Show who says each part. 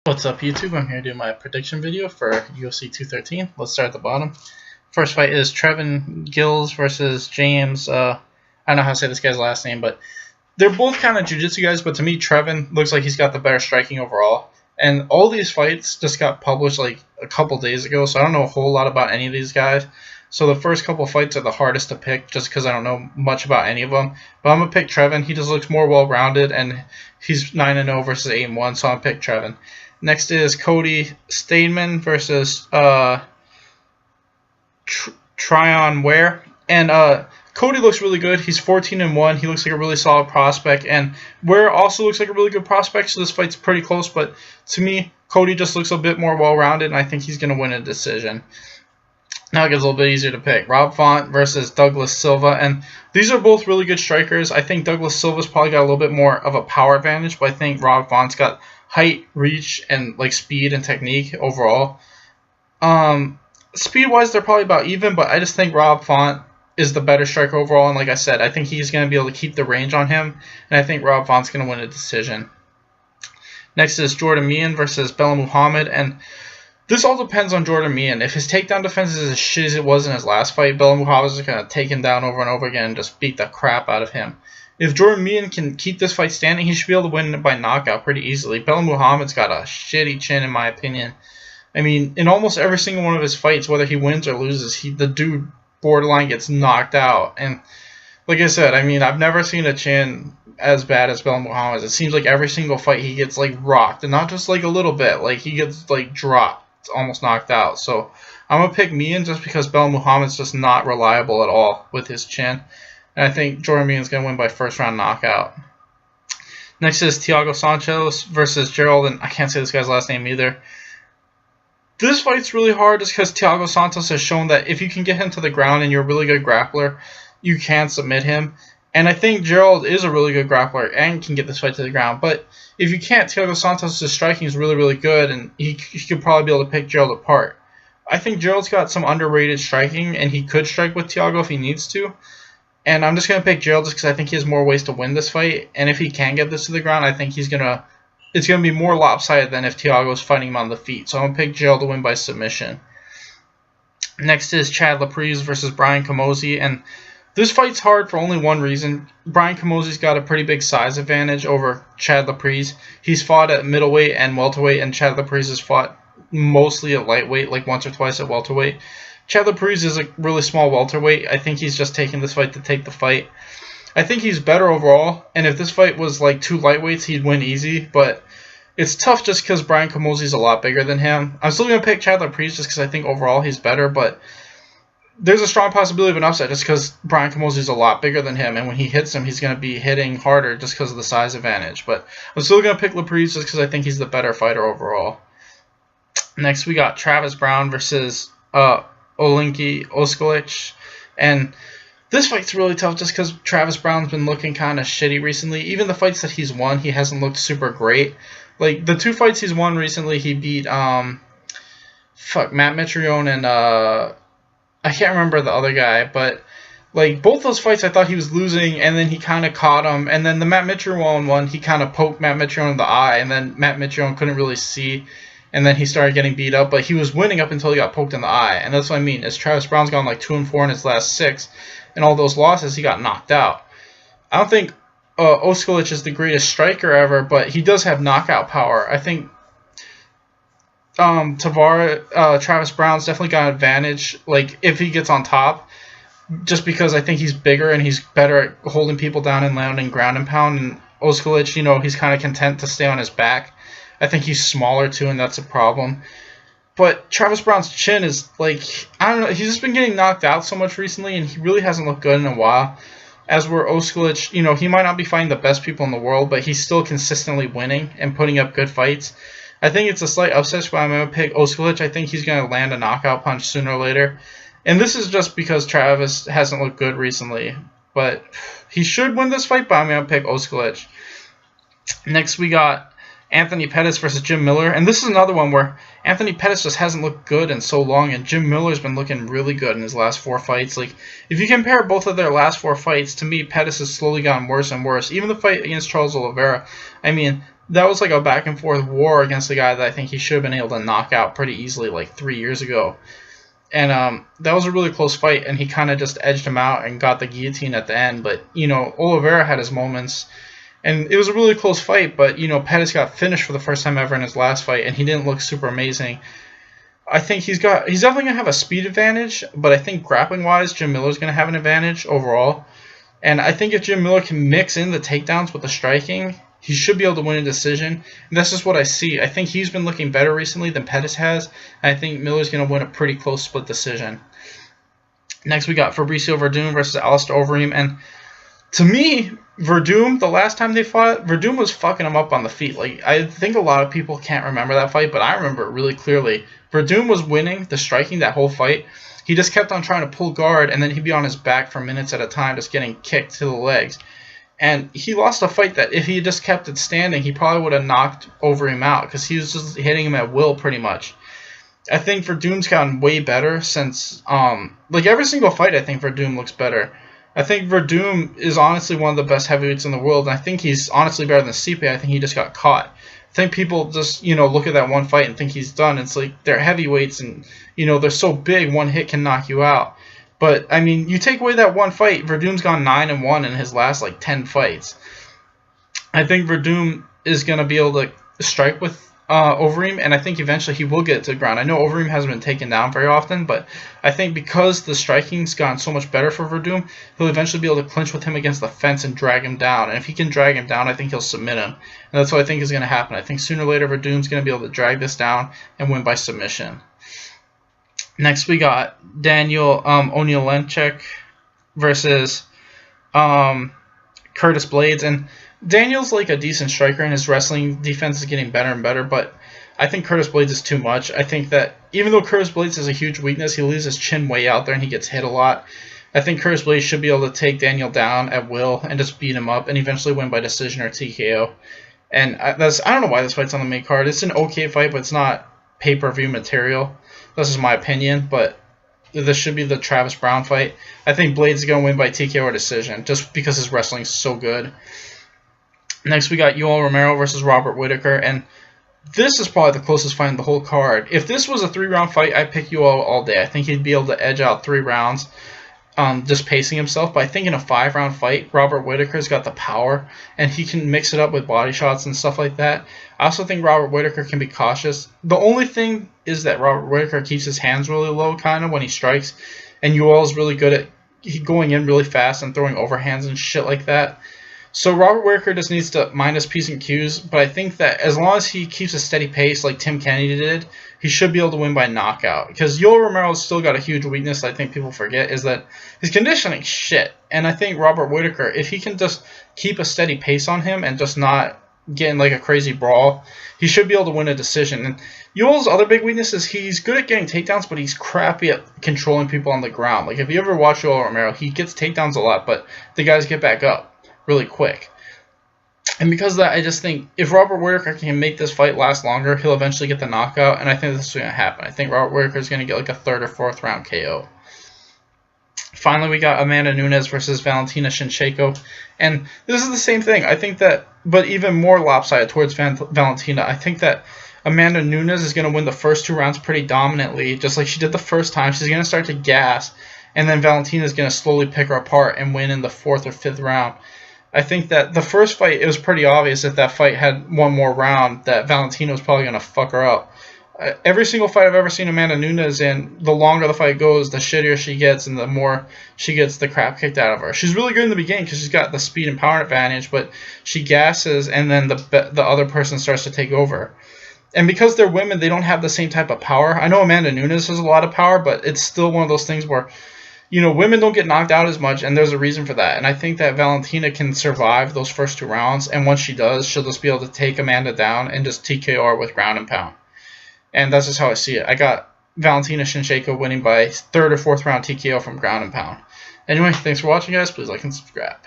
Speaker 1: What's up, YouTube? I'm here to do my prediction video for UFC 213. Let's start at the bottom. First fight is Trevin Gills versus James. I don't know how to say this guy's last name, but they're both kind of jiu-jitsu guys, but to me, Trevin looks like he's got the better striking overall. And all these fights just got published like a couple days ago, so I don't know a whole lot about any of these guys. So the first couple fights are the hardest to pick just because I don't know much about any of them. But I'm going to pick Trevin. He just looks more well-rounded, and he's 9-0 versus 8-1, so I'm going to pick Trevin. Next is Cody Stamann versus Tryon Ware. And Cody looks really good. He's 14-1. He looks like a really solid prospect. And Ware also looks like a really good prospect, so this fight's pretty close. But to me, Cody just looks a bit more well-rounded, and I think he's going to win a decision. Now it gets a little bit easier to pick. Rob Font versus Douglas Silva. And these are both really good strikers. I think Douglas Silva's probably got a little bit more of a power advantage, but I think Rob Font's got height, reach, and like speed and technique overall. Speed-wise, they're probably about even, but I just think Rob Font is the better striker overall. And like I said, I think he's going to be able to keep the range on him, and I think Rob Font's going to win a decision. Next is Jordan Meehan versus Belal Muhammad, and this all depends on Jordan Meehan. If his takedown defense is as shit as it was in his last fight, Belal Muhammad is going to take him down over and over again and just beat the crap out of him. If Jordan Meehan can keep this fight standing, he should be able to win by knockout pretty easily. Belal Muhammad's got a shitty chin, in my opinion. I mean, in almost every single one of his fights, whether he wins or loses, the dude borderline gets knocked out. And like I said, I mean, I've never seen a chin as bad as Belal Muhammad's. It seems like every single fight he gets like rocked, and not just like a little bit. Like he gets like dropped, almost knocked out. So I'm gonna pick Meehan just because Belal Muhammad's just not reliable at all with his chin. And I think Jordan Meehan's going to win by first-round knockout. Next is Thiago Santos versus Gerald, and I can't say this guy's last name either. This fight's really hard just because Thiago Santos has shown that if you can get him to the ground and you're a really good grappler, you can submit him. And I think Gerald is a really good grappler and can get this fight to the ground. But if you can't, Thiago Santos' striking is really, really good, and he could probably be able to pick Gerald apart. I think Gerald's got some underrated striking, and he could strike with Thiago if he needs to. And I'm just going to pick Gerald just because I think he has more ways to win this fight. And if he can get this to the ground, I think it's going to be more lopsided than if Thiago's fighting him on the feet. So I'm going to pick Gerald to win by submission. Next is Chad Laprise versus Brian Camozzi. And this fight's hard for only one reason. Brian Camozzi's got a pretty big size advantage over Chad Laprise. He's fought at middleweight and welterweight, and Chad Laprise has fought mostly at lightweight, like once or twice at welterweight. Chad Laprise is a really small welterweight. I think he's just taking this fight to take the fight. I think he's better overall, and if this fight was like two lightweights, he'd win easy, but it's tough just because Brian Camozzi's a lot bigger than him. I'm still going to pick Chad Laprise just because I think overall he's better, but there's a strong possibility of an upset just because Brian Camozzi's a lot bigger than him, and when he hits him, he's going to be hitting harder just because of the size advantage. But I'm still going to pick Laprise just because I think he's the better fighter overall. Next, we got Travis Browne versus Olenki Oskolic, and this fight's really tough just because Travis Browne's been looking kind of shitty recently. Even the fights that he's won, he hasn't looked super great. Like the two fights he's won recently, he beat Matt Mitrione and I can't remember the other guy, but like both those fights I thought he was losing, and then he kind of caught him. And then the Matt Mitrione one, he kind of poked Matt Mitrione in the eye, and then Matt Mitrione couldn't really see. And then he started getting beat up, but he was winning up until he got poked in the eye. And that's what I mean, is Travis Browne's gone like 2-4 in his last 6, and all those losses he got knocked out. I don't think Oskolic is the greatest striker ever, but he does have knockout power. I think Travis Browne's definitely got an advantage, like if he gets on top, just because I think he's bigger and he's better at holding people down and landing ground and pound. And Oskolic, you know, he's kind of content to stay on his back. I think he's smaller too, and that's a problem. But Travis Browne's chin is like, I don't know, he's just been getting knocked out so much recently, and he really hasn't looked good in a while. As where Oskolic, you know, he might not be fighting the best people in the world, but he's still consistently winning and putting up good fights. I think it's a slight upset, but I'm going to pick Oskolic. I think he's going to land a knockout punch sooner or later. And this is just because Travis hasn't looked good recently. But he should win this fight, but I'm going to pick Oskolic. Next we got Anthony Pettis versus Jim Miller. And this is another one where Anthony Pettis just hasn't looked good in so long, and Jim Miller's been looking really good in his last 4 fights. Like, if you compare both of their last 4 fights, to me, Pettis has slowly gotten worse and worse. Even the fight against Charles Oliveira, I mean, that was like a back and forth war against the guy that I think he should have been able to knock out pretty easily like 3 years ago. And that was a really close fight, and he kind of just edged him out and got the guillotine at the end. But, you know, Oliveira had his moments, and it was a really close fight. But, you know, Pettis got finished for the first time ever in his last fight, and he didn't look super amazing. I think he's definitely going to have a speed advantage, but I think grappling-wise, Jim Miller's going to have an advantage overall. And I think if Jim Miller can mix in the takedowns with the striking, he should be able to win a decision. And that's just what I see. I think he's been looking better recently than Pettis has. And I think Miller's going to win a pretty close split decision. Next, we got Fabricio Werdum versus Alistair Overeem. And to me, Werdum, the last time they fought, Werdum was fucking him up on the feet. Like, I think a lot of people can't remember that fight, but I remember it really clearly. Werdum was winning the striking that whole fight. He just kept on trying to pull guard, and then he'd be on his back for minutes at a time, just getting kicked to the legs. And he lost a fight that if he had just kept it standing, he probably would have knocked Overeem out because he was just hitting him at will pretty much. I think Werdum's gotten way better since, like every single fight I think Werdum looks better. I think Werdum is honestly one of the best heavyweights in the world, and I think he's honestly better than Stipe. I think he just got caught. I think people just, you know, look at that one fight and think he's done. It's like they're heavyweights and, you know, they're so big, one hit can knock you out. But, I mean, you take away that one fight, Werdum's gone 9-1 in his last, like, 10 fights. I think Werdum is going to be able to strike with Overeem, and I think eventually he will get to the ground. I know Overeem hasn't been taken down very often, but I think because the striking's gotten so much better for Werdum, he'll eventually be able to clinch with him against the fence and drag him down. And if he can drag him down, I think he'll submit him. And that's what I think is going to happen. I think sooner or later Werdum's going to be able to drag this down and win by submission. Next, we got Daniel Onyelenchuk versus Curtis Blades. And Daniel's like a decent striker, and his wrestling defense is getting better and better, but I think Curtis Blades is too much. I think that even though Curtis Blades has a huge weakness, he leaves his chin way out there and he gets hit a lot. I think Curtis Blades should be able to take Daniel down at will and just beat him up and eventually win by decision or TKO. And I don't know why this fight's on the main card. It's an okay fight, but it's not pay-per-view material. This is my opinion, but this should be the Travis Brown fight. I think Blades is going to win by TKO or decision just because his wrestling is so good. Next, we got Yoel Romero versus Robert Whitaker, and this is probably the closest fight in the whole card. If this was a 3-round fight, I'd pick Yoel all day. I think he'd be able to edge out 3 rounds, just pacing himself. But I think in a 5-round fight, Robert Whitaker's got the power, and he can mix it up with body shots and stuff like that. I also think Robert Whitaker can be cautious. The only thing is that Robert Whitaker keeps his hands really low kind of when he strikes, and Yoel's really good at going in really fast and throwing overhands and shit like that. So Robert Whitaker just needs to mind his P's and Q's, but I think that as long as he keeps a steady pace like Tim Kennedy did, he should be able to win by knockout. Because Yoel Romero's still got a huge weakness I think people forget, is that his conditioning's shit. And I think Robert Whitaker, if he can just keep a steady pace on him and just not get in like a crazy brawl, he should be able to win a decision. And Yoel's other big weakness is he's good at getting takedowns, but he's crappy at controlling people on the ground. Like if you ever watch Yoel Romero, he gets takedowns a lot, but the guys get back up really quick. And because of that, I just think if Robert Whitaker can make this fight last longer, he'll eventually get the knockout, and I think this is going to happen. I think Robert Whitaker is going to get like a 3rd or 4th round KO. Finally, we got Amanda Nunes versus Valentina Shevchenko, and this is the same thing. I think that, but even more lopsided towards Valentina. I think that Amanda Nunes is going to win the first 2 rounds pretty dominantly, just like she did the first time. She's going to start to gas, and then Valentina is going to slowly pick her apart and win in the 4th or 5th round. I think that the first fight, it was pretty obvious if that fight had one more round that Valentina was probably going to fuck her up. Every single fight I've ever seen Amanda Nunes in, the longer the fight goes, the shittier she gets and the more she gets the crap kicked out of her. She's really good in the beginning because she's got the speed and power advantage, but she gasses and then the other person starts to take over. And because they're women, they don't have the same type of power. I know Amanda Nunes has a lot of power, but it's still one of those things where, you know, women don't get knocked out as much, and there's a reason for that. And I think that Valentina can survive those first 2 rounds, and once she does, she'll just be able to take Amanda down and just TKO her with ground and pound. And that's just how I see it. I got Valentina Shevchenko winning by 3rd or 4th round TKO from ground and pound. Anyway, thanks for watching, guys. Please like and subscribe.